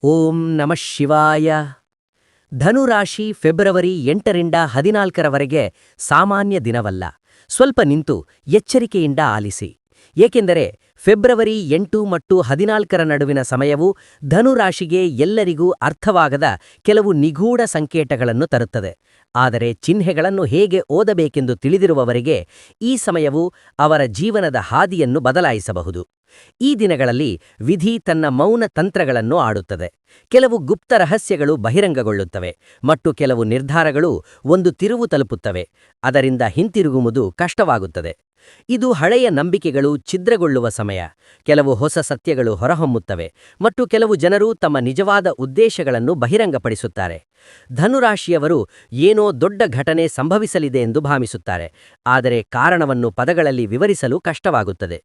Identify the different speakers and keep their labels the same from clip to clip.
Speaker 1: ಓಂ ನಮಃ ಶಿವಾಯ. ಧನುರಾಶಿ ಫೆಬ್ರವರಿ 8ರಿಂದ 14ರವರೆಗೆ ಸಾಮಾನ್ಯ ದಿನವಲ್ಲ. ಸ್ವಲ್ಪ ನಿಂತು ಎಚ್ಚರಿಕೆಯಿಂದ ಆಲಿಸಿ. ಏಕೆಂದರೆ ಫೆಬ್ರವರಿ 8 ಮತ್ತು 14ರ ನಡುವಿನ ಸಮಯವು ಧನುರಾಶಿಗೆ ಎಲ್ಲರಿಗೂ ಅರ್ಥವಾಗದ ಕೆಲವು ನಿಗೂಢ ಸಂಕೇತಗಳನ್ನು ತರುತ್ತದೆ. ಆದರೆ ಚಿಹ್ನೆಗಳನ್ನು ಹೇಗೆ ಓದಬೇಕೆಂದು ತಿಳಿದಿರುವವರಿಗೆ ಈ ಸಮಯವು ಅವರ ಜೀವನದ ಹಾದಿಯನ್ನು ಬದಲಾಯಿಸಬಹುದು. ಈ ದಿನಗಳಲ್ಲಿ ವಿಧಿ ತನ್ನ ಮೌನ ತಂತ್ರಗಳನ್ನು ಆಡುತ್ತದೆ. ಕೆಲವು ಗುಪ್ತ ರಹಸ್ಯಗಳು ಬಹಿರಂಗಗೊಳ್ಳುತ್ತವೆ ಮತ್ತು ಕೆಲವು ನಿರ್ಧಾರಗಳು ಒಂದು ತಿರುವು ತಲುಪುತ್ತವೆ. ಅದರಿಂದ ಹಿಂತಿರುಗುವುದು ಕಷ್ಟವಾಗುತ್ತದೆ. ಇದು ಹಳೆಯ ನಂಬಿಕೆಗಳು ಛಿದ್ರಗೊಳ್ಳುವ ಸಮಯ. ಕೆಲವು ಹೊಸ ಸತ್ಯಗಳು ಹೊರಹೊಮ್ಮುತ್ತವೆ ಮತ್ತು ಕೆಲವು ಜನರು ತಮ್ಮ ನಿಜವಾದ ಉದ್ದೇಶಗಳನ್ನು ಬಹಿರಂಗಪಡಿಸುತ್ತಾರೆ. ಧನುರಾಶಿಯವರು ಏನೋ ದೊಡ್ಡ ಘಟನೆ ಸಂಭವಿಸಲಿದೆ ಎಂದು ಭಾವಿಸುತ್ತಾರೆ, ಆದರೆ ಕಾರಣವನ್ನು ಪದಗಳಲ್ಲಿ ವಿವರಿಸಲು ಕಷ್ಟವಾಗುತ್ತದೆ.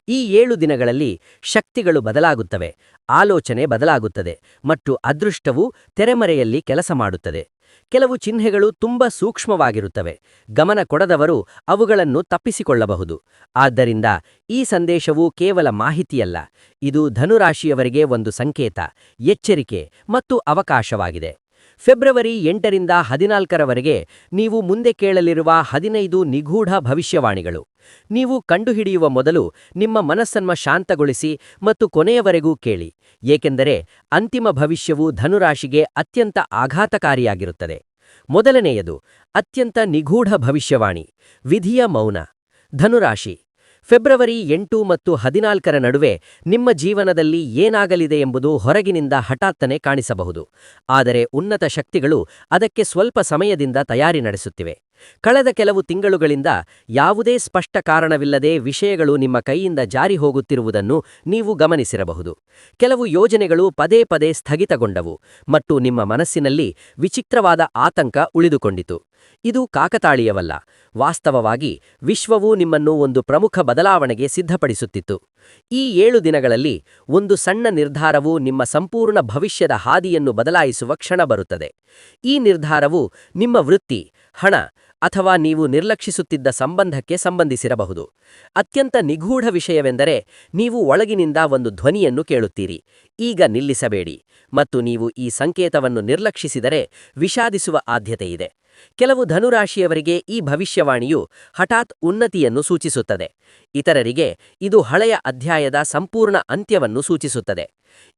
Speaker 1: ಈ 7 ದಿನಗಳಲ್ಲಿ ಶಕ್ತಿಗಳು ಬದಲಾಗುತ್ತವೆ, ಆಲೋಚನೆ ಬದಲಾಗುತ್ತದೆ ಮತ್ತು ಅದೃಷ್ಟವು ತೆರೆಮರೆಯಲ್ಲಿ ಕೆಲಸ ಮಾಡುತ್ತದೆ. ಕೆಲವು ಚಿಹ್ನೆಗಳು ತುಂಬ ಸೂಕ್ಷ್ಮವಾಗಿರುತ್ತವೆ. ಗಮನ ಕೊಡದವರು ಅವುಗಳನ್ನು ತಪ್ಪಿಸಿಕೊಳ್ಳಬಹುದು. ಆದ್ದರಿಂದ ಈ ಸಂದೇಶವು ಕೇವಲ ಮಾಹಿತಿಯಲ್ಲ, ಇದು ಧನುರಾಶಿಯವರಿಗೆ ಒಂದು ಸಂಕೇತ, ಎಚ್ಚರಿಕೆ ಮತ್ತು ಅವಕಾಶವಾಗಿದೆ. ಫೆಬ್ರವರಿ 8ರಿಂದ 14ರವರೆಗೆ ನೀವು ಮುಂದೆ ಕೇಳಲಿರುವ 15 ನಿಗೂಢ ಭವಿಷ್ಯವಾಣಿಗಳು. ನೀವು ಕಂಡುಹಿಡಿಯುವ ಮೊದಲು ನಿಮ್ಮ ಮನಸ್ಸನ್ನು ಶಾಂತಗೊಳಿಸಿ ಮತ್ತು ಕೊನೆಯವರೆಗೂ ಕೇಳಿ, ಏಕೆಂದರೆ ಅಂತಿಮ ಭವಿಷ್ಯವು ಧನುರಾಶಿಗೆ ಅತ್ಯಂತ ಆಘಾತಕಾರಿಯಾಗಿರುತ್ತದೆ. ಮೊದಲನೆಯದು, ಅತ್ಯಂತ ನಿಗೂಢ ಭವಿಷ್ಯವಾಣಿ, ವಿಧಿಯ ಮೌನ. ಧನುರಾಶಿ, ಫೆಬ್ರವರಿ 8 ಮತ್ತು 14ರ ನಡುವೆ ನಿಮ್ಮ ಜೀವನದಲ್ಲಿ ಏನಾಗಲಿದೆ ಎಂಬುದು ಹೊರಗಿನಿಂದ ಹಠಾತ್ತನೆ ಕಾಣಿಸಬಹುದು, ಆದರೆ ಉನ್ನತ ಶಕ್ತಿಗಳು ಅದಕ್ಕೆ ಸ್ವಲ್ಪ ಸಮಯದಿಂದ ತಯಾರಿ ನಡೆಸುತ್ತಿವೆ. ಕಳೆದ ಕೆಲವು ತಿಂಗಳುಗಳಿಂದ ಯಾವುದೇ ಸ್ಪಷ್ಟ ಕಾರಣವಿಲ್ಲದೆ ವಿಷಯಗಳು ನಿಮ್ಮ ಕೈಯಿಂದ ಜಾರಿ ಹೋಗುತ್ತಿರುವುದನ್ನು ನೀವು ಗಮನಿಸಿರಬಹುದು. ಕೆಲವು ಯೋಜನೆಗಳು ಪದೇ ಪದೇ ಸ್ಥಗಿತಗೊಂಡವು ಮತ್ತು ನಿಮ್ಮ ಮನಸ್ಸಿನಲ್ಲಿ ವಿಚಿತ್ರವಾದ ಆತಂಕ ಉಳಿದುಕೊಂಡಿತು. ಇದು ಕಾಕತಾಳೀಯವಲ್ಲ. ವಾಸ್ತವವಾಗಿ ವಿಶ್ವವು ನಿಮ್ಮನ್ನು ಒಂದು ಪ್ರಮುಖ ಬದಲಾವಣೆಗೆ ಸಿದ್ಧಪಡಿಸುತ್ತಿತ್ತು. ಈ 7 ದಿನಗಳಲ್ಲಿ ಒಂದು ಸಣ್ಣ ನಿರ್ಧಾರವು ನಿಮ್ಮ ಸಂಪೂರ್ಣ ಭವಿಷ್ಯದ ಹಾದಿಯನ್ನು ಬದಲಾಯಿಸುವ ಕ್ಷಣ ಬರುತ್ತದೆ. ಈ ನಿರ್ಧಾರವು ನಿಮ್ಮ ವೃತ್ತಿ, ಹಣ ಅಥವಾ ನೀವು ನಿರ್ಲಕ್ಷಿಸುತ್ತಿದ್ದ ಸಂಬಂಧಕ್ಕೆ ಸಂಬಂಧಿಸಿರಬಹುದು. ಅತ್ಯಂತ ನಿಗೂಢ ವಿಷಯವೆಂದರೆ, ನೀವು ಒಳಗಿನಿಂದ ಒಂದು ಧ್ವನಿಯನ್ನು ಕೇಳುತ್ತೀರಿ, ಈಗ ನಿಲ್ಲಿಸಬೇಡಿ, ಮತ್ತು ನೀವು ಈ ಸಂಕೇತವನ್ನು ನಿರ್ಲಕ್ಷಿಸಿದರೆ ವಿಷಾದಿಸುವ ಆದ್ಯತೆಯಿದೆ. ಕೆಲವು ಧನುರಾಶಿಯವರಿಗೆ ಈ ಭವಿಷ್ಯವಾಣಿಯು ಹಠಾತ್ ಉನ್ನತಿಯನ್ನು ಸೂಚಿಸುತ್ತದೆ. ಇತರರಿಗೆ ಇದು ಹಳೆಯ ಅಧ್ಯಾಯದ ಸಂಪೂರ್ಣ ಅಂತ್ಯವನ್ನು ಸೂಚಿಸುತ್ತದೆ.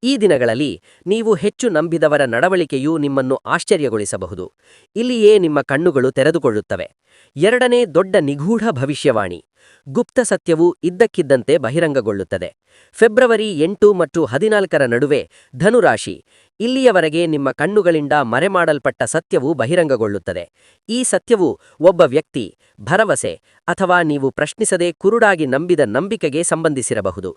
Speaker 1: ಈ ದಿನಗಳಲ್ಲಿ ನೀವು ಹೆಚ್ಚು ನಂಬಿದವರ ನಡವಳಿಕೆಯು ನಿಮ್ಮನ್ನು ಆಶ್ಚರ್ಯಗೊಳಿಸಬಹುದು. ಇಲ್ಲಿಯೇ ನಿಮ್ಮ ಕಣ್ಣುಗಳು ತೆರೆದುಕೊಳ್ಳುತ್ತವೆ. ಎರಡನೇ ದೊಡ್ಡ ನಿಗೂಢ ಭವಿಷ್ಯವಾಣಿ, ಗುಪ್ತ ಸತ್ಯವು ಇದ್ದಕ್ಕಿದ್ದಂತೆ ಬಹಿರಂಗಗೊಳ್ಳುತ್ತದೆ. ಫೆಬ್ರವರಿ 8 ಮತ್ತು 14ರ ನಡುವೆ ಧನುರಾಶಿ, ಇಲ್ಲಿಯವರೆಗೆ ನಿಮ್ಮ ಕಣ್ಣುಗಳಿಂದ ಮರೆಮಾಡಲ್ಪಟ್ಟ ಸತ್ಯವು ಬಹಿರಂಗಗೊಳ್ಳುತ್ತದೆ. ಈ ಸತ್ಯವು ಒಬ್ಬ ವ್ಯಕ್ತಿ, ಭರವಸೆ ಅಥವಾ ನೀವು ಪ್ರಶ್ನಿಸದೆ ಕುರುಡಾಗಿ ನಂಬಿದ ನಂಬಿಕೆಗೆ ಸಂಬಂಧಿಸಿರಬಹುದು.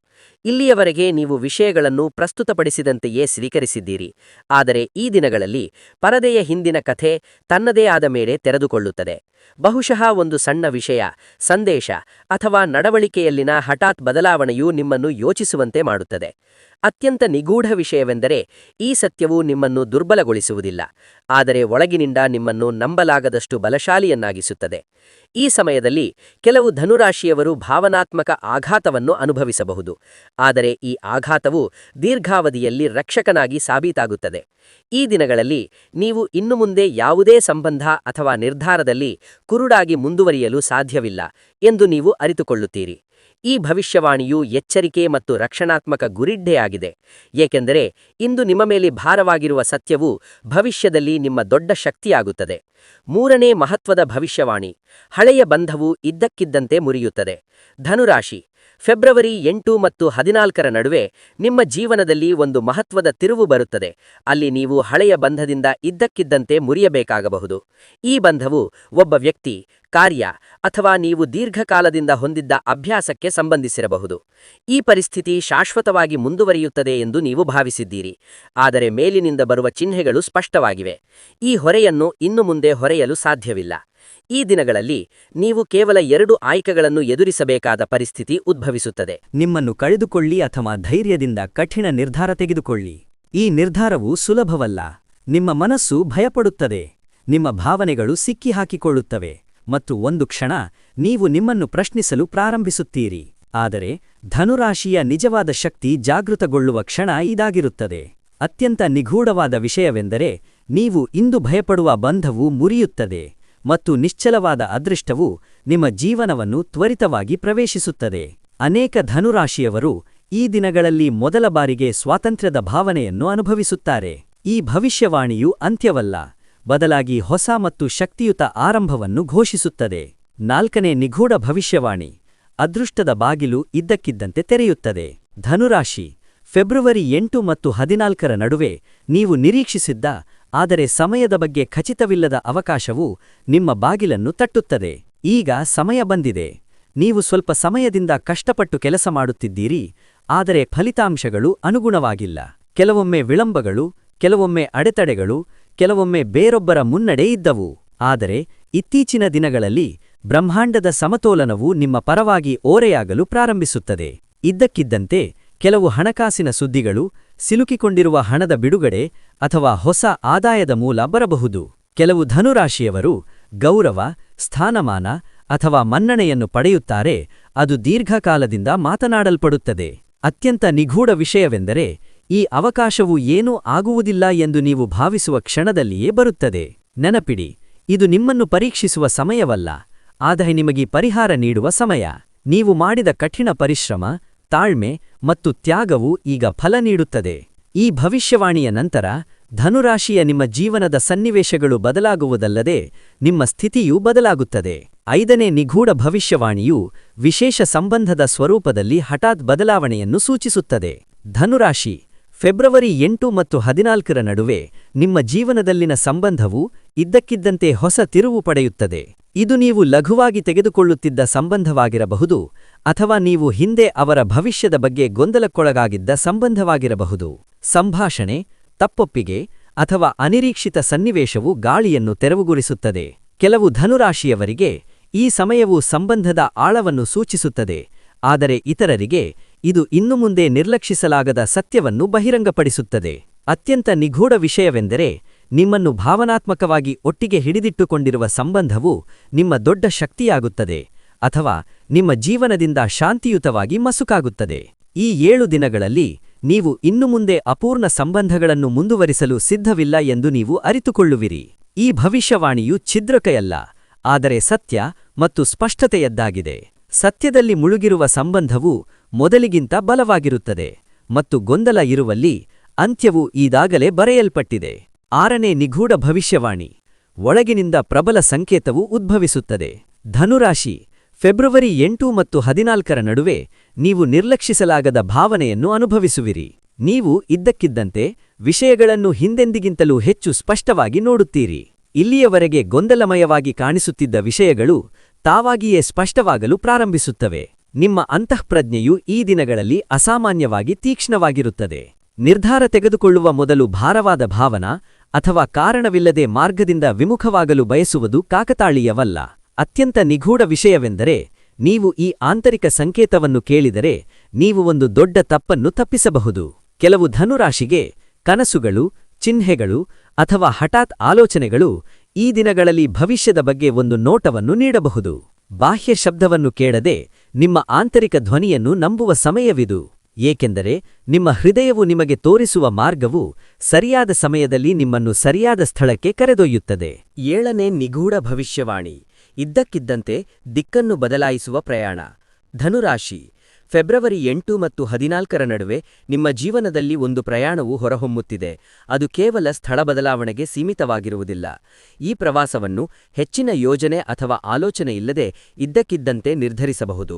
Speaker 1: ಇಲ್ಲಿಯವರೆಗೆ ನೀವು ವಿಷಯಗಳನ್ನು ಪ್ರಸ್ತುತಪಡಿಸಿದಂತೆಯೇ ಸ್ವೀಕರಿಸಿದ್ದೀರಿ, ಆದರೆ ಈ ದಿನಗಳಲ್ಲಿ ಪರದೆಯ ಹಿಂದಿನ ಕಥೆ ತನ್ನದೇ ಆದ ಮೇಲೆ ತೆರೆದುಕೊಳ್ಳುತ್ತದೆ. ಬಹುಶಃ ಒಂದು ಸಣ್ಣ ವಿಷಯ, ಸಂದೇಶ ಅಥವಾ ನಡವಳಿಕೆಯಲ್ಲಿನ ಹಠಾತ್ ಬದಲಾವಣೆಯು ನಿಮ್ಮನ್ನು ಯೋಚಿಸುವಂತೆ ಮಾಡುತ್ತದೆ. ಅತ್ಯಂತ ನಿಗೂಢ ವಿಷಯವೆಂದರೆ, ಈ ಸತ್ಯವು ನಿಮ್ಮನ್ನು ದುರ್ಬಲಗೊಳಿಸುವುದಿಲ್ಲ, ಆದರೆ ಒಳಗಿನಿಂದ ನಿಮ್ಮನ್ನು ನಂಬಲಾಗದಷ್ಟು ಬಲಶಾಲಿಯನ್ನಾಗಿಸುತ್ತದೆ. ಈ ಸಮಯದಲ್ಲಿ ಕೆಲವು ಧನುರಾಶಿಯವರು ಭಾವನಾತ್ಮಕ ಆಘಾತವನ್ನು ಅನುಭವಿಸಬಹುದು, ಆದರೆ ಈ ಆಘಾತವು ದೀರ್ಘಾವಧಿಯಲ್ಲಿ ರಕ್ಷಕನಾಗಿ ಸಾಬೀತಾಗುತ್ತದೆ. ಈ ದಿನಗಳಲ್ಲಿ ನೀವು ಇನ್ನು ಮುಂದೆ ಯಾವುದೇ ಸಂಬಂಧ ಅಥವಾ ನಿರ್ಧಾರದಲ್ಲಿ ಕುರುಡಾಗಿ ಮುಂದುವರಿಯಲು ಸಾಧ್ಯವಿಲ್ಲ ಎಂದು ನೀವು ಅರಿತುಕೊಳ್ಳುತ್ತೀರಿ. ಈ ಭವಿಷ್ಯವಾಣಿಯು ಎಚ್ಚರಿಕೆ ಮತ್ತು ರಕ್ಷಣಾತ್ಮಕ ಗುರಿಡ್ಡೆಯಾಗಿದೆ, ಏಕೆಂದರೆ ಇಂದು ನಿಮ್ಮ ಮೇಲೆ ಭಾರವಾಗಿರುವ ಸತ್ಯವು ಭವಿಷ್ಯದಲ್ಲಿ ನಿಮ್ಮ ದೊಡ್ಡ ಶಕ್ತಿಯಾಗುತ್ತದೆ. ಮೂರನೇ ಮಹತ್ವದ ಭವಿಷ್ಯವಾಣಿ, ಹಳೆಯ ಬಂಧವು ಇದ್ದಕ್ಕಿದ್ದಂತೆ ಮುರಿಯುತ್ತದೆ. ಧನುರಾಶಿ, ಫೆಬ್ರವರಿ 8 ಮತ್ತು 14ರ ನಡುವೆ ನಿಮ್ಮ ಜೀವನದಲ್ಲಿ ಒಂದು ಮಹತ್ವದ ತಿರುವು ಬರುತ್ತದೆ. ಅಲ್ಲಿ ನೀವು ಹಳೆಯ ಬಂಧದಿಂದ ಇದ್ದಕ್ಕಿದ್ದಂತೆ ಮುರಿಯಬೇಕಾಗಬಹುದು. ಈ ಬಂಧವು ಒಬ್ಬ ವ್ಯಕ್ತಿ, ಕಾರ್ಯ ಅಥವಾ ನೀವು ದೀರ್ಘಕಾಲದಿಂದ ಹೊಂದಿದ್ದ ಅಭ್ಯಾಸಕ್ಕೆ ಸಂಬಂಧಿಸಿರಬಹುದು. ಈ ಪರಿಸ್ಥಿತಿ ಶಾಶ್ವತವಾಗಿ ಮುಂದುವರಿಯುತ್ತದೆ ಎಂದು ನೀವು ಭಾವಿಸಿದ್ದೀರಿ, ಆದರೆ ಮೇಲಿನಿಂದ ಬರುವ ಚಿಹ್ನೆಗಳು ಸ್ಪಷ್ಟವಾಗಿವೆ. ಈ ಹೊರೆಯನ್ನು ಇನ್ನು ಮುಂದೆ ಹೊರೆಯಲು ಸಾಧ್ಯವಿಲ್ಲ. ಈ ದಿನಗಳಲ್ಲಿ ನೀವು ಕೇವಲ 2 ಆಯ್ಕೆಗಳನ್ನು ಎದುರಿಸಬೇಕಾದ ಪರಿಸ್ಥಿತಿ ಉದ್ಭವಿಸುತ್ತದೆ.
Speaker 2: ನಿಮ್ಮನ್ನು ಕಳೆದುಕೊಳ್ಳಿ ಅಥವಾ ಧೈರ್ಯದಿಂದ ಕಠಿಣ ನಿರ್ಧಾರ ತೆಗೆದುಕೊಳ್ಳಿ. ಈ ನಿರ್ಧಾರವು ಸುಲಭವಲ್ಲ. ನಿಮ್ಮ ಮನಸ್ಸು ಭಯಪಡುತ್ತದೆ, ನಿಮ್ಮ ಭಾವನೆಗಳು ಸಿಕ್ಕಿಹಾಕಿಕೊಳ್ಳುತ್ತವೆ ಮತ್ತು ಒಂದು ಕ್ಷಣ ನೀವು ನಿಮ್ಮನ್ನು ಪ್ರಶ್ನಿಸಲು ಪ್ರಾರಂಭಿಸುತ್ತೀರಿ. ಆದರೆ ಧನುರಾಶಿಯ ನಿಜವಾದ ಶಕ್ತಿ ಜಾಗೃತಗೊಳ್ಳುವ ಕ್ಷಣ ಇದಾಗಿರುತ್ತದೆ. ಅತ್ಯಂತ ನಿಗೂಢವಾದ ವಿಷಯವೆಂದರೆ ನೀವು ಇಂದು ಭಯಪಡುವ ಬಂಧವು ಮುರಿಯುತ್ತದೆ ಮತ್ತು ನಿಶ್ಚಲವಾದ ಅದೃಷ್ಟವು ನಿಮ್ಮ ಜೀವನವನ್ನು ತ್ವರಿತವಾಗಿ ಪ್ರವೇಶಿಸುತ್ತದೆ. ಅನೇಕ ಧನುರಾಶಿಯವರು ಈ ದಿನಗಳಲ್ಲಿ ಮೊದಲ ಬಾರಿಗೆ ಸ್ವಾತಂತ್ರ್ಯದ ಭಾವನೆಯನ್ನು ಅನುಭವಿಸುತ್ತಾರೆ. ಈ ಭವಿಷ್ಯವಾಣಿಯು ಅಂತ್ಯವಲ್ಲ, ಬದಲಾಗಿ ಹೊಸ ಮತ್ತು ಶಕ್ತಿಯುತ ಆರಂಭವನ್ನು ಘೋಷಿಸುತ್ತದೆ. 4ನೇ ನಿಗೂಢ ಭವಿಷ್ಯವಾಣಿ. ಅದೃಷ್ಟದ ಬಾಗಿಲು ಇದ್ದಕ್ಕಿದ್ದಂತೆ ತೆರೆಯುತ್ತದೆ. ಧನುರಾಶಿ, ಫೆಬ್ರವರಿ 8 ಮತ್ತು 14ರ ನಡುವೆ ನೀವು ನಿರೀಕ್ಷಿಸಿದ್ದ ಆದರೆ ಸಮಯದ ಬಗ್ಗೆ ಖಚಿತವಿಲ್ಲದ ಅವಕಾಶವು ನಿಮ್ಮ ಬಾಗಿಲನ್ನು ತಟ್ಟುತ್ತದೆ. ಈಗ ಸಮಯ ಬಂದಿದೆ. ನೀವು ಸ್ವಲ್ಪ ಸಮಯದಿಂದ ಕಷ್ಟಪಟ್ಟು ಕೆಲಸ ಮಾಡುತ್ತಿದ್ದೀರಿ, ಆದರೆ ಫಲಿತಾಂಶಗಳು ಅನುಗುಣವಾಗಿಲ್ಲ. ಕೆಲವೊಮ್ಮೆ ವಿಳಂಬಗಳು, ಕೆಲವೊಮ್ಮೆ ಅಡೆತಡೆಗಳು, ಕೆಲವೊಮ್ಮೆ ಬೇರೊಬ್ಬರ ಮುನ್ನಡೆ ಇದ್ದವು. ಆದರೆ ಇತ್ತೀಚಿನ ದಿನಗಳಲ್ಲಿ ಬ್ರಹ್ಮಾಂಡದ ಸಮತೋಲನವು ನಿಮ್ಮ ಪರವಾಗಿ ಓರೆಯಾಗಲು ಪ್ರಾರಂಭಿಸುತ್ತದೆ. ಇದ್ದಕ್ಕಿದ್ದಂತೆ ಕೆಲವು ಹಣಕಾಸಿನ ಸುದ್ದಿಗಳು, ಸಿಲುಕಿಕೊಂಡಿರುವ ಹಣದ ಬಿಡುಗಡೆ ಅಥವಾ ಹೊಸ ಆದಾಯದ ಮೂಲ ಬರಬಹುದು. ಕೆಲವು ಧನುರಾಶಿಯವರು ಗೌರವ, ಸ್ಥಾನಮಾನ ಅಥವಾ ಮನ್ನಣೆಯನ್ನು ಪಡೆಯುತ್ತಾರೆ, ಅದು ದೀರ್ಘಕಾಲದಿಂದ ಮಾತನಾಡಲ್ಪಡುತ್ತದೆ. ಅತ್ಯಂತ ನಿಗೂಢ ವಿಷಯವೆಂದರೆ ಈ ಅವಕಾಶವು ಏನೂ ಆಗುವುದಿಲ್ಲ ಎಂದು ನೀವು ಭಾವಿಸುವ ಕ್ಷಣದಲ್ಲಿಯೇ ಬರುತ್ತದೆ. ನೆನಪಿಡಿ, ಇದು ನಿಮ್ಮನ್ನು ಪರೀಕ್ಷಿಸುವ ಸಮಯವಲ್ಲ, ಆದರೆ ನಿಮಗೆ ಪರಿಹಾರ ನೀಡುವ ಸಮಯ. ನೀವು ಮಾಡಿದ ಕಠಿಣ ಪರಿಶ್ರಮ, ತಾಳ್ಮೆ ಮತ್ತು ತ್ಯಾಗವು ಈಗ ಫಲ ನೀಡುತ್ತದೆ. ಈ ಭವಿಷ್ಯವಾಣಿಯ ನಂತರ ಧನುರಾಶಿಯ ನಿಮ್ಮ ಜೀವನದ ಸನ್ನಿವೇಶಗಳು ಬದಲಾಗುವುದಲ್ಲದೆ ನಿಮ್ಮ ಸ್ಥಿತಿಯೂ ಬದಲಾಗುತ್ತದೆ. 5ನೇ ನಿಗೂಢ ಭವಿಷ್ಯವಾಣಿಯು ವಿಶೇಷ ಸಂಬಂಧದ ಸ್ವರೂಪದಲ್ಲಿ ಹಠಾತ್ ಬದಲಾವಣೆಯನ್ನು ಸೂಚಿಸುತ್ತದೆ. ಧನುರಾಶಿ, ಫೆಬ್ರವರಿ 8 ಮತ್ತು 14ರ ನಡುವೆ ನಿಮ್ಮ ಜೀವನದಲ್ಲಿನ ಸಂಬಂಧವು ಇದ್ದಕ್ಕಿದ್ದಂತೆ ಹೊಸ ತಿರುವು ಪಡೆಯುತ್ತದೆ. ಇದು ನೀವು ಲಘುವಾಗಿ ತೆಗೆದುಕೊಳ್ಳುತ್ತಿದ್ದ ಸಂಬಂಧವಾಗಿರಬಹುದು, ಅಥವಾ ನೀವು ಹಿಂದೆ ಅವರ ಭವಿಷ್ಯದ ಬಗ್ಗೆ ಗೊಂದಲಕ್ಕೊಳಗಾಗಿದ್ದ ಸಂಬಂಧವಾಗಿರಬಹುದು. ಸಂಭಾಷಣೆ, ತಪ್ಪೊಪ್ಪಿಗೆ ಅಥವಾ ಅನಿರೀಕ್ಷಿತ ಸನ್ನಿವೇಶವು ಗಾಳಿಯನ್ನು ತೆರವುಗೊಳಿಸುತ್ತದೆ. ಕೆಲವು ಧನುರಾಶಿಯವರಿಗೆ ಈ ಸಮಯವು ಸಂಬಂಧದ ಆಳವನ್ನು ಸೂಚಿಸುತ್ತದೆ, ಆದರೆ ಇತರರಿಗೆ ಇದು ಇನ್ನು ಮುಂದೆ ನಿರ್ಲಕ್ಷಿಸಲಾಗದ ಸತ್ಯವನ್ನು ಬಹಿರಂಗಪಡಿಸುತ್ತದೆ. ಅತ್ಯಂತ ನಿಗೂಢ ವಿಷಯವೆಂದರೆ ನಿಮ್ಮನ್ನು ಭಾವನಾತ್ಮಕವಾಗಿ ಒಟ್ಟಿಗೆ ಹಿಡಿದಿಟ್ಟುಕೊಂಡಿರುವ ಸಂಬಂಧವು ನಿಮ್ಮ ದೊಡ್ಡ ಶಕ್ತಿಯಾಗುತ್ತದೆ ಅಥವಾ ನಿಮ್ಮ ಜೀವನದಿಂದ ಶಾಂತಿಯುತವಾಗಿ ಮಸುಕಾಗುತ್ತದೆ. ಈ 7 ದಿನಗಳಲ್ಲಿ ನೀವು ಇನ್ನು ಮುಂದೆ ಅಪೂರ್ಣ ಸಂಬಂಧಗಳನ್ನು ಮುಂದುವರಿಸಲು ಸಿದ್ಧವಿಲ್ಲ ಎಂದು ನೀವು ಅರಿತುಕೊಳ್ಳುವಿರಿ. ಈ ಭವಿಷ್ಯವಾಣಿಯು ಛಿದ್ರಕಯಲ್ಲ, ಆದರೆ ಸತ್ಯ ಮತ್ತು ಸ್ಪಷ್ಟತೆಯದ್ದಾಗಿದೆ. ಸತ್ಯದಲ್ಲಿ ಮುಳುಗಿರುವ ಸಂಬಂಧವು ಮೊದಲಿಗಿಂತ ಬಲವಾಗಿರುತ್ತದೆ ಮತ್ತು ಗೊಂದಲ ಇರುವಲ್ಲಿ ಅಂತ್ಯವು ಈಗಾಗಲೇ ಬರೆಯಲ್ಪಟ್ಟಿದೆ. 6ನೇ ನಿಗೂಢ ಭವಿಷ್ಯವಾಣಿ. ಒಳಗಿನಿಂದ ಪ್ರಬಲ ಸಂಕೇತವು ಉದ್ಭವಿಸುತ್ತದೆ. ಧನುರಾಶಿ, ಫೆಬ್ರವರಿ 8 ಮತ್ತು 14ರ ನಡುವೆ ನೀವು ನಿರ್ಲಕ್ಷಿಸಲಾಗದ ಭಾವನೆಯನ್ನು ಅನುಭವಿಸುವಿರಿ. ನೀವು ಇದ್ದಕ್ಕಿದ್ದಂತೆ ವಿಷಯಗಳನ್ನು ಹಿಂದೆಂದಿಗಿಂತಲೂ ಹೆಚ್ಚು ಸ್ಪಷ್ಟವಾಗಿ ನೋಡುತ್ತೀರಿ. ಇಲ್ಲಿಯವರೆಗೆ ಗೊಂದಲಮಯವಾಗಿ ಕಾಣಿಸುತ್ತಿದ್ದ ವಿಷಯಗಳು ತಾವಾಗಿಯೇ ಸ್ಪಷ್ಟವಾಗಲು ಪ್ರಾರಂಭಿಸುತ್ತವೆ. ನಿಮ್ಮ ಅಂತಃಪ್ರಜ್ಞೆಯು ಈ ದಿನಗಳಲ್ಲಿ ಅಸಾಮಾನ್ಯವಾಗಿ ತೀಕ್ಷ್ಣವಾಗಿರುತ್ತದೆ. ನಿರ್ಧಾರ ತೆಗೆದುಕೊಳ್ಳುವ ಮೊದಲು ಭಾರವಾದ ಭಾವನಾ ಅಥವಾ ಕಾರಣವಿಲ್ಲದೆ ಮಾರ್ಗದಿಂದ ವಿಮುಖವಾಗಲು ಬಯಸುವುದು ಕಾಕತಾಳೀಯವಲ್ಲ. ಅತ್ಯಂತ ನಿಗೂಢ ವಿಷಯವೆಂದರೆ ನೀವು ಈ ಆಂತರಿಕ ಸಂಕೇತವನ್ನು ಕೇಳಿದರೆ ನೀವು ಒಂದು ದೊಡ್ಡ ತಪ್ಪನ್ನು ತಪ್ಪಿಸಬಹುದು. ಕೆಲವು ಧನುರಾಶಿಗೆ ಕನಸುಗಳು, ಚಿಹ್ನೆಗಳು ಅಥವಾ ಹಠಾತ್ ಆಲೋಚನೆಗಳು ಈ ದಿನಗಳಲ್ಲಿ ಭವಿಷ್ಯದ ಬಗ್ಗೆ ಒಂದು ನೋಟವನ್ನು ನೀಡಬಹುದು. ಬಾಹ್ಯ ಶಬ್ದವನ್ನು ಕೇಳದೆ ನಿಮ್ಮ ಆಂತರಿಕ ಧ್ವನಿಯನ್ನು ನಂಬುವ ಸಮಯವಿದು, ಏಕೆಂದರೆ ನಿಮ್ಮ ಹೃದಯವು ನಿಮಗೆ ತೋರಿಸುವ ಮಾರ್ಗವು ಸರಿಯಾದ ಸಮಯದಲ್ಲಿ ನಿಮ್ಮನ್ನು ಸರಿಯಾದ ಸ್ಥಳಕ್ಕೆ ಕರೆದೊಯ್ಯುತ್ತದೆ.
Speaker 1: 7ನೇ ನಿಗೂಢ ಭವಿಷ್ಯವಾಣಿ. ಇದ್ದಕ್ಕಿದ್ದಂತೆ ದಿಕ್ಕನ್ನು ಬದಲಾಯಿಸುವ ಪ್ರಯಾಣ. ಧನುರಾಶಿ, ಫೆಬ್ರವರಿ 8 ಮತ್ತು 14ರ ನಡುವೆ ನಿಮ್ಮ ಜೀವನದಲ್ಲಿ ಒಂದು ಪ್ರಯಾಣವು ಹೊರಹೊಮ್ಮುತ್ತಿದೆ. ಅದು ಕೇವಲ ಸ್ಥಳ ಬದಲಾವಣೆಗೆ ಸೀಮಿತವಾಗಿರುವುದಿಲ್ಲ. ಈ ಪ್ರವಾಸವನ್ನು ಹೆಚ್ಚಿನ ಯೋಜನೆ ಅಥವಾ ಆಲೋಚನೆ ಇಲ್ಲದೆ ಇದ್ದಕ್ಕಿದ್ದಂತೆ ನಿರ್ಧರಿಸಬಹುದು.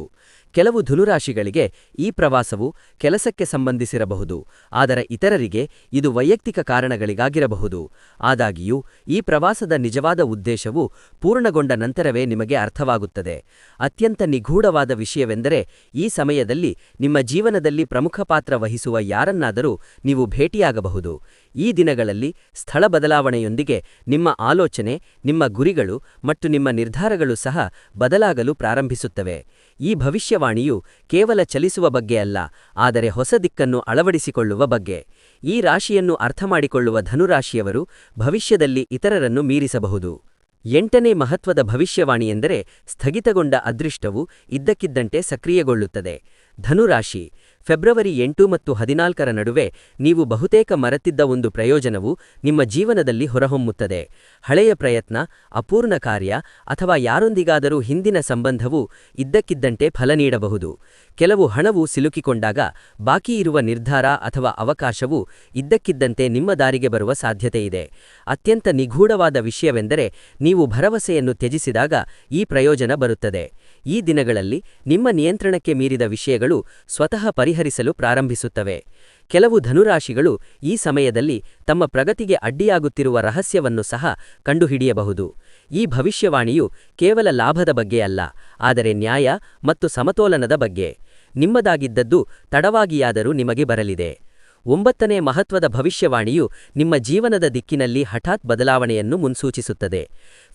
Speaker 1: ಕೆಲವು ಧನುರಾಶಿಗಳಿಗೆ ಈ ಪ್ರವಾಸವು ಕೆಲಸಕ್ಕೆ ಸಂಬಂಧಿಸಿರಬಹುದು, ಆದರೆ ಇತರರಿಗೆ ಇದು ವೈಯಕ್ತಿಕ ಕಾರಣಗಳಿಗಾಗಿರಬಹುದು. ಆದಾಗ್ಯೂ ಈ ಪ್ರವಾಸದ ನಿಜವಾದ ಉದ್ದೇಶವು ಪೂರ್ಣಗೊಂಡ ನಂತರವೇ ನಿಮಗೆ ಅರ್ಥವಾಗುತ್ತದೆ. ಅತ್ಯಂತ ನಿಗೂಢವಾದ ವಿಷಯವೆಂದರೆ ಈ ಸಮಯದಲ್ಲಿ ನಿಮ್ಮ ಜೀವನದಲ್ಲಿ ಪ್ರಮುಖ ಪಾತ್ರ ವಹಿಸುವ ಯಾರನ್ನಾದರೂ ನೀವು ಭೇಟಿಯಾಗಬಹುದು. ಈ ದಿನಗಳಲ್ಲಿ ಸ್ಥಳ ಬದಲಾವಣೆಯೊಂದಿಗೆ ನಿಮ್ಮ ಆಲೋಚನೆ, ನಿಮ್ಮ ಗುರಿಗಳು ಮತ್ತು ನಿಮ್ಮ ನಿರ್ಧಾರಗಳು ಸಹ ಬದಲಾಗಲು ಪ್ರಾರಂಭಿಸುತ್ತವೆ. ಈ ಭವಿಷ್ಯವಾಣಿಯು ಕೇವಲ ಚಲಿಸುವ ಬಗ್ಗೆ ಅಲ್ಲ, ಆದರೆ ಹೊಸ ದಿಕ್ಕನ್ನು ಅಳವಡಿಸಿಕೊಳ್ಳುವ ಬಗ್ಗೆ. ಈ ರಾಶಿಯನ್ನು ಅರ್ಥಮಾಡಿಕೊಳ್ಳುವ ಧನುರಾಶಿಯವರು ಭವಿಷ್ಯದಲ್ಲಿ ಇತರರನ್ನು ಮೀರಿಸಬಹುದು. 8ನೇ ಮಹತ್ವದ ಭವಿಷ್ಯವಾಣಿಯೆಂದರೆ ಸ್ಥಗಿತಗೊಂಡ ಅದೃಷ್ಟವು ಇದ್ದಕ್ಕಿದ್ದಂತೆ ಸಕ್ರಿಯಗೊಳ್ಳುತ್ತದೆ. ಧನುರಾಶಿ, ಫೆಬ್ರವರಿ 8 ಮತ್ತು 14ರ ನಡುವೆ ನೀವು ಬಹುತೇಕ ಮರೆತಿದ್ದ ಒಂದು ಪ್ರಯೋಜನವು ನಿಮ್ಮ ಜೀವನದಲ್ಲಿ ಹೊರಹೊಮ್ಮುತ್ತದೆ. ಹಳೆಯ ಪ್ರಯತ್ನ, ಅಪೂರ್ಣ ಕಾರ್ಯ ಅಥವಾ ಯಾರೊಂದಿಗಾದರೂ ಹಿಂದಿನ ಸಂಬಂಧವು ಇದ್ದಕ್ಕಿದ್ದಂತೆ ಫಲ ನೀಡಬಹುದು. ಕೆಲವು ಹಣವು ಸಿಲುಕಿಕೊಂಡಾಗ ಬಾಕಿಯಿರುವ ನಿರ್ಧಾರ ಅಥವಾ ಅವಕಾಶವು ಇದ್ದಕ್ಕಿದ್ದಂತೆ ನಿಮ್ಮ ದಾರಿಗೆ ಬರುವ ಸಾಧ್ಯತೆಯಿದೆ. ಅತ್ಯಂತ ನಿಗೂಢವಾದ ವಿಷಯವೆಂದರೆ ನೀವು ಭರವಸೆಯನ್ನು ತ್ಯಜಿಸಿದಾಗ ಈ ಪ್ರಯೋಜನ ಬರುತ್ತದೆ. ಈ ದಿನಗಳಲ್ಲಿ ನಿಮ್ಮ ನಿಯಂತ್ರಣಕ್ಕೆ ಮೀರಿದ ವಿಷಯಗಳು ಸ್ವತಃ ಪರಿಹರಿಸಲು ಪ್ರಾರಂಭಿಸುತ್ತವೆ. ಕೆಲವು ಧನುರಾಶಿಗಳು ಈ ಸಮಯದಲ್ಲಿ ತಮ್ಮ ಪ್ರಗತಿಗೆ ಅಡ್ಡಿಯಾಗುತ್ತಿರುವ ರಹಸ್ಯವನ್ನು ಸಹ ಕಂಡುಹಿಡಿಯಬಹುದು. ಈ ಭವಿಷ್ಯವಾಣಿಯು ಕೇವಲ ಲಾಭದ ಬಗ್ಗೆ ಅಲ್ಲ, ಆದರೆ ನ್ಯಾಯ ಮತ್ತು ಸಮತೋಲನದ ಬಗ್ಗೆ. ನಿಮ್ಮದಾಗಿದ್ದದ್ದು ತಡವಾಗಿಯಾದರೂ ನಿಮಗೆ ಬರಲಿದೆ. 9ನೇ ಮಹತ್ವದ ಭವಿಷ್ಯವಾಣಿಯು ನಿಮ್ಮ ಜೀವನದ ದಿಕ್ಕಿನಲ್ಲಿ ಹಠಾತ್ ಬದಲಾವಣೆಯನ್ನು ಮುನ್ಸೂಚಿಸುತ್ತದೆ.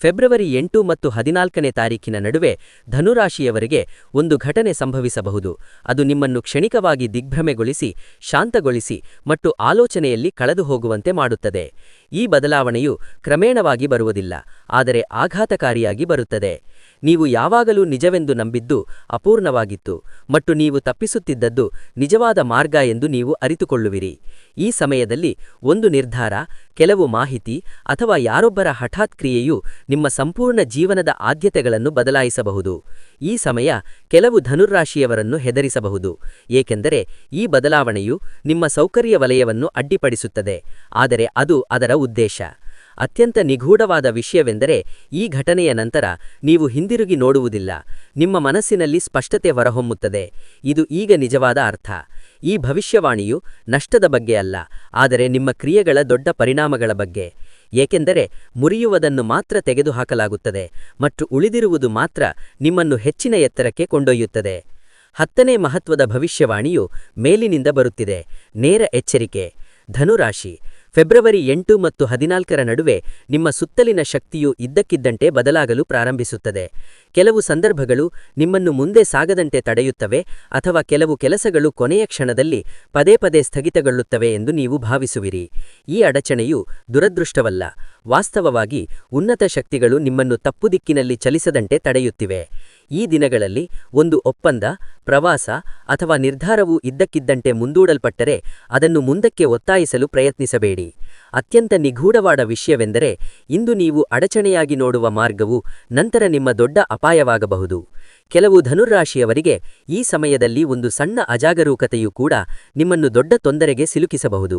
Speaker 1: ಫೆಬ್ರವರಿ 8 ಮತ್ತು 14ನೇ ತಾರೀಖಿನ ನಡುವೆ ಧನುರಾಶಿಯವರಿಗೆ ಒಂದು ಘಟನೆ ಸಂಭವಿಸಬಹುದು. ಅದು ನಿಮ್ಮನ್ನು ಕ್ಷಣಿಕವಾಗಿ ದಿಗ್ಭ್ರಮೆಗೊಳಿಸಿ, ಶಾಂತಗೊಳಿಸಿ ಮತ್ತು ಆಲೋಚನೆಯಲ್ಲಿ ಕಳೆದುಹೋಗುವಂತೆ ಮಾಡುತ್ತದೆ. ಈ ಬದಲಾವಣೆಯು ಕ್ರಮೇಣವಾಗಿ ಬರುವುದಿಲ್ಲ, ಆದರೆ ಆಘಾತಕಾರಿಯಾಗಿ ಬರುತ್ತದೆ. ನೀವು ಯಾವಾಗಲೂ ನಿಜವೆಂದು ನಂಬಿದ್ದು ಅಪೂರ್ಣವಾಗಿತ್ತು ಮತ್ತು ನೀವು ತಪ್ಪಿಸುತ್ತಿದ್ದದ್ದು ನಿಜವಾದ ಮಾರ್ಗ ಎಂದು ನೀವು ಅರಿತುಕೊಳ್ಳುವಿರಿ. ಈ ಸಮಯದಲ್ಲಿ ಒಂದು ನಿರ್ಧಾರ, ಕೆಲವು ಮಾಹಿತಿ ಅಥವಾ ಯಾರೊಬ್ಬರ ಹಠಾತ್ ಕ್ರಿಯೆಯು ನಿಮ್ಮ ಸಂಪೂರ್ಣ ಜೀವನದ ಆದ್ಯತೆಗಳನ್ನು ಬದಲಾಯಿಸಬಹುದು. ಈ ಸಮಯ ಕೆಲವು ಧನುರಾಶಿಯವರನ್ನು ಹೆದರಿಸಬಹುದು, ಏಕೆಂದರೆ ಈ ಬದಲಾವಣೆಯು ನಿಮ್ಮ ಸೌಕರ್ಯ ವಲಯವನ್ನು ಅಡ್ಡಿಪಡಿಸುತ್ತದೆ, ಆದರೆ ಅದು ಅದರ ಉದ್ದೇಶ. ಅತ್ಯಂತ ನಿಗೂಢವಾದ ವಿಷಯವೆಂದರೆ ಈ ಘಟನೆಯ ನಂತರ ನೀವು ಹಿಂದಿರುಗಿ ನೋಡುವುದಿಲ್ಲ. ನಿಮ್ಮ ಮನಸ್ಸಿನಲ್ಲಿ ಸ್ಪಷ್ಟತೆ ಹೊರಹೊಮ್ಮುತ್ತದೆ. ಇದು ಈಗ ನಿಜವಾದ ಅರ್ಥ. ಈ ಭವಿಷ್ಯವಾಣಿಯು ನಷ್ಟದ ಬಗ್ಗೆ ಅಲ್ಲ, ಆದರೆ ನಿಮ್ಮ ಕ್ರಿಯೆಗಳ ದೊಡ್ಡ ಪರಿಣಾಮಗಳ ಬಗ್ಗೆ. ಏಕೆಂದರೆ ಮುರಿಯುವುದನ್ನು ಮಾತ್ರ ತೆಗೆದುಹಾಕಲಾಗುತ್ತದೆ ಮತ್ತು ಉಳಿದಿರುವುದು ಮಾತ್ರ ನಿಮ್ಮನ್ನು ಹೆಚ್ಚಿನ ಎತ್ತರಕ್ಕೆ ಕೊಂಡೊಯ್ಯುತ್ತದೆ. 10ನೇ ಮಹತ್ವದ ಭವಿಷ್ಯವಾಣಿಯು ಮೇಲಿನಿಂದ ಬರುತ್ತಿದೆ. ನೇರ ಎಚ್ಚರಿಕೆ. ಧನುರಾಶಿ, ಫೆಬ್ರವರಿ 8 ಮತ್ತು 14ರ ನಡುವೆ ನಿಮ್ಮ ಸುತ್ತಲಿನ ಶಕ್ತಿಯು ಇದ್ದಕ್ಕಿದ್ದಂತೆ ಬದಲಾಗಲು ಪ್ರಾರಂಭಿಸುತ್ತದೆ. ಕೆಲವು ಸಂದರ್ಭಗಳು ನಿಮ್ಮನ್ನು ಮುಂದೆ ಸಾಗದಂತೆ ತಡೆಯುತ್ತವೆ ಅಥವಾ ಕೆಲವು ಕೆಲಸಗಳು ಕೊನೆಯ ಕ್ಷಣದಲ್ಲಿ ಪದೇ ಪದೇ ಸ್ಥಗಿತಗೊಳ್ಳುತ್ತವೆ ಎಂದು ನೀವು ಭಾವಿಸುವಿರಿ. ಈ ಅಡಚಣೆಯು ದುರದೃಷ್ಟವಲ್ಲ, ವಾಸ್ತವವಾಗಿ ಉನ್ನತ ಶಕ್ತಿಗಳು ನಿಮ್ಮನ್ನು ತಪ್ಪು ದಿಕ್ಕಿನಲ್ಲಿ ಚಲಿಸದಂತೆ ತಡೆಯುತ್ತಿವೆ. ಈ ದಿನಗಳಲ್ಲಿ ಒಂದು ಒಪ್ಪಂದ, ಪ್ರವಾಸ ಅಥವಾ ನಿರ್ಧಾರವು ಇದ್ದಕ್ಕಿದ್ದಂತೆ ಮುಂದೂಡಲ್ಪಟ್ಟರೆ ಅದನ್ನು ಮುಂದಕ್ಕೆ ಒತ್ತಾಯಿಸಲು ಪ್ರಯತ್ನಿಸಬೇಡಿ. ಅತ್ಯಂತ ನಿಗೂಢವಾದ ವಿಷಯವೆಂದರೆ ಇಂದು ನೀವು ಅಡಚಣೆಯಾಗಿ ನೋಡುವ ಮಾರ್ಗವು ನಂತರ ನಿಮ್ಮ ದೊಡ್ಡ ಅಪಾಯವಾಗಬಹುದು. ಕೆಲವು ಧನುರಾಶಿಯವರಿಗೆ ಈ ಸಮಯದಲ್ಲಿ ಒಂದು ಸಣ್ಣ ಅಜಾಗರೂಕತೆಯೂ ಕೂಡ ನಿಮ್ಮನ್ನು ದೊಡ್ಡ ತೊಂದರೆಗೆ ಸಿಲುಕಿಸಬಹುದು.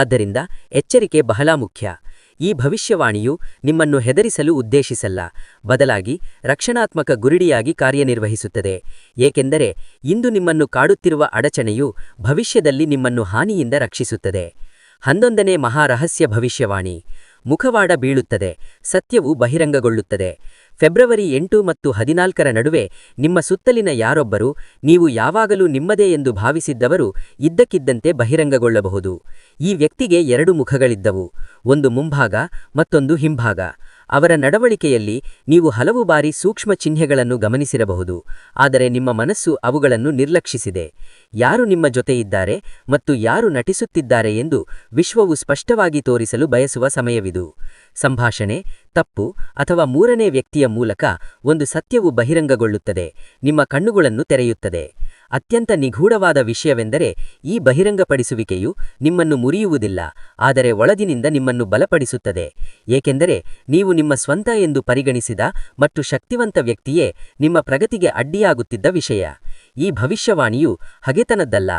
Speaker 1: ಆದ್ದರಿಂದ ಎಚ್ಚರಿಕೆ ಬಹಳ ಮುಖ್ಯ. ಈ ಭವಿಷ್ಯವಾಣಿಯು ನಿಮ್ಮನ್ನು ಹೆದರಿಸಲು ಉದ್ದೇಶಿಸಲ್ಲ, ಬದಲಾಗಿ ರಕ್ಷಣಾತ್ಮಕ ಗುರಿಡಿಯಾಗಿ ಕಾರ್ಯನಿರ್ವಹಿಸುತ್ತದೆ. ಏಕೆಂದರೆ ಇಂದು ನಿಮ್ಮನ್ನು ಕಾಡುತ್ತಿರುವ ಅಡಚಣೆಯು ಭವಿಷ್ಯದಲ್ಲಿ ನಿಮ್ಮನ್ನು ಹಾನಿಯಿಂದ ರಕ್ಷಿಸುತ್ತದೆ. 11ನೇ ಮಹಾರಹಸ್ಯ ಭವಿಷ್ಯವಾಣಿ. ಮುಖವಾಡ ಬೀಳುತ್ತದೆ, ಸತ್ಯವು ಬಹಿರಂಗಗೊಳ್ಳುತ್ತದೆ. ಫೆಬ್ರವರಿ 8 ಮತ್ತು 14ರ ನಡುವೆ ನಿಮ್ಮ ಸುತ್ತಲಿನ ಯಾರೊಬ್ಬರು, ನೀವು ಯಾವಾಗಲೂ ನಿಮ್ಮದೇ ಎಂದು ಭಾವಿಸಿದ್ದವರು ಇದ್ದಕ್ಕಿದ್ದಂತೆ ಬಹಿರಂಗಗೊಳ್ಳಬಹುದು. ಈ ವ್ಯಕ್ತಿಗೆ 2 ಮುಖಗಳಿದ್ದವು, ಒಂದು ಮುಂಭಾಗ ಮತ್ತೊಂದು ಹಿಂಭಾಗ. ಅವರ ನಡವಳಿಕೆಯಲ್ಲಿ ನೀವು ಹಲವು ಬಾರಿ ಸೂಕ್ಷ್ಮ ಚಿಹ್ನೆಗಳನ್ನು ಗಮನಿಸಿರಬಹುದು, ಆದರೆ ನಿಮ್ಮ ಮನಸ್ಸು ಅವುಗಳನ್ನು ನಿರ್ಲಕ್ಷಿಸಿದೆ. ಯಾರು ನಿಮ್ಮ ಜೊತೆ ಇದ್ದಾರೆ ಮತ್ತು ಯಾರು ನಟಿಸುತ್ತಿದ್ದಾರೆ ಎಂದು ವಿಶ್ವವು ಸ್ಪಷ್ಟವಾಗಿ ತೋರಿಸಲು ಬಯಸುವ ಸಮಯವಿದು. ಸಂಭಾಷಣೆ, ತಪ್ಪು ಅಥವಾ ಮೂರನೇ ವ್ಯಕ್ತಿಯ ಮೂಲಕ ಒಂದು ಸತ್ಯವು ಬಹಿರಂಗಗೊಳ್ಳುತ್ತದೆ, ನಿಮ್ಮ ಕಣ್ಣುಗಳನ್ನು ತೆರೆಯುತ್ತದೆ. ಅತ್ಯಂತ ನಿಗೂಢವಾದ ವಿಷಯವೆಂದರೆ ಈ ಬಹಿರಂಗಪಡಿಸುವಿಕೆಯು ನಿಮ್ಮನ್ನು ಮುರಿಯುವುದಿಲ್ಲ, ಆದರೆ ಒಳಗಿನಿಂದ ನಿಮ್ಮನ್ನು ಬಲಪಡಿಸುತ್ತದೆ. ಏಕೆಂದರೆ ನೀವು ನಿಮ್ಮ ಸ್ವಂತ ಎಂದು ಪರಿಗಣಿಸಿದ ಮತ್ತು ಶಕ್ತಿವಂತ ವ್ಯಕ್ತಿಯೇ ನಿಮ್ಮ ಪ್ರಗತಿಗೆ ಅಡ್ಡಿಯಾಗುತ್ತಿದ್ದ ವಿಷಯ. ಈ ಭವಿಷ್ಯವಾಣಿಯು ಹಗೆತನದ್ದಲ್ಲ,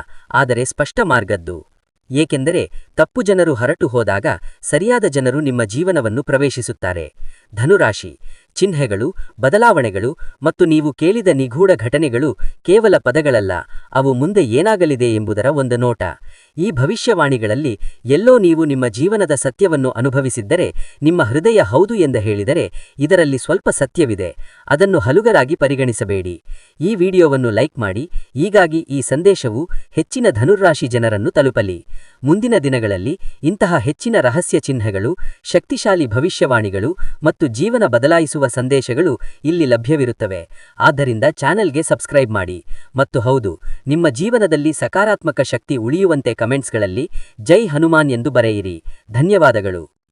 Speaker 1: ಆದರೆ ಸ್ಪಷ್ಟ ಮಾರ್ಗದ್ದು. ಏಕೆಂದರೆ ತಪ್ಪು ಜನರು ಹೊರಟು ಹೋದಾಗ ಸರಿಯಾದ ಜನರು ನಿಮ್ಮ ಜೀವನವನ್ನು ಪ್ರವೇಶಿಸುತ್ತಾರೆ. ಧನುರಾಶಿ, ಚಿಹ್ನೆಗಳು, ಬದಲಾವಣೆಗಳು ಮತ್ತು ನೀವು ಕೇಳಿದ ನಿಗೂಢ ಘಟನೆಗಳು ಕೇವಲ ಪದಗಳಲ್ಲ, ಅವು ಮುಂದೆ ಏನಾಗಲಿದೆ ಎಂಬುದರ ಒಂದು ನೋಟ. ಈ ಭವಿಷ್ಯವಾಣಿಗಳಲ್ಲಿ ಎಲ್ಲೋ ನೀವು ನಿಮ್ಮ ಜೀವನದ ಸತ್ಯವನ್ನು ಅನುಭವಿಸಿದ್ದರೆ, ನಿಮ್ಮ ಹೃದಯ ಹೌದು ಎಂದು ಹೇಳಿದರೆ ಇದರಲ್ಲಿ ಸ್ವಲ್ಪ ಸತ್ಯವಿದೆ. ಅದನ್ನು ಹಲುಗರಾಗಿ ಪರಿಗಣಿಸಬೇಡಿ. ಈ ವಿಡಿಯೋವನ್ನು ಲೈಕ್ ಮಾಡಿ, ಹೀಗಾಗಿ ಈ ಸಂದೇಶವು ಹೆಚ್ಚಿನ ಧನುರಾಶಿ ಜನರನ್ನು ತಲುಪಲಿ. ಮುಂದಿನ ದಿನಗಳಲ್ಲಿ ಇಂತಹ ಹೆಚ್ಚಿನ ರಹಸ್ಯ ಚಿಹ್ನೆಗಳು, ಶಕ್ತಿಶಾಲಿ ಭವಿಷ್ಯವಾಣಿಗಳು ಮತ್ತು ಜೀವನ ಬದಲಾಯಿಸುವ ಸಂದೇಶಗಳು ಇಲ್ಲಿ ಲಭ್ಯವಿರುತ್ತವೆ. ಆದ್ದರಿಂದ ಚಾನೆಲ್ಗೆ ಸಬ್ಸ್ಕ್ರೈಬ್ ಮಾಡಿ. ಮತ್ತು ಹೌದು, ನಿಮ್ಮ ಜೀವನದಲ್ಲಿ ಸಕಾರಾತ್ಮಕ ಶಕ್ತಿ ಉಳಿಯುವಂತೆ ಕಮೆಂಟ್ಸ್ಗಳಲ್ಲಿ ಜೈ ಹನುಮಾನ್ ಎಂದು ಬರೆಯಿರಿ. ಧನ್ಯವಾದಗಳು.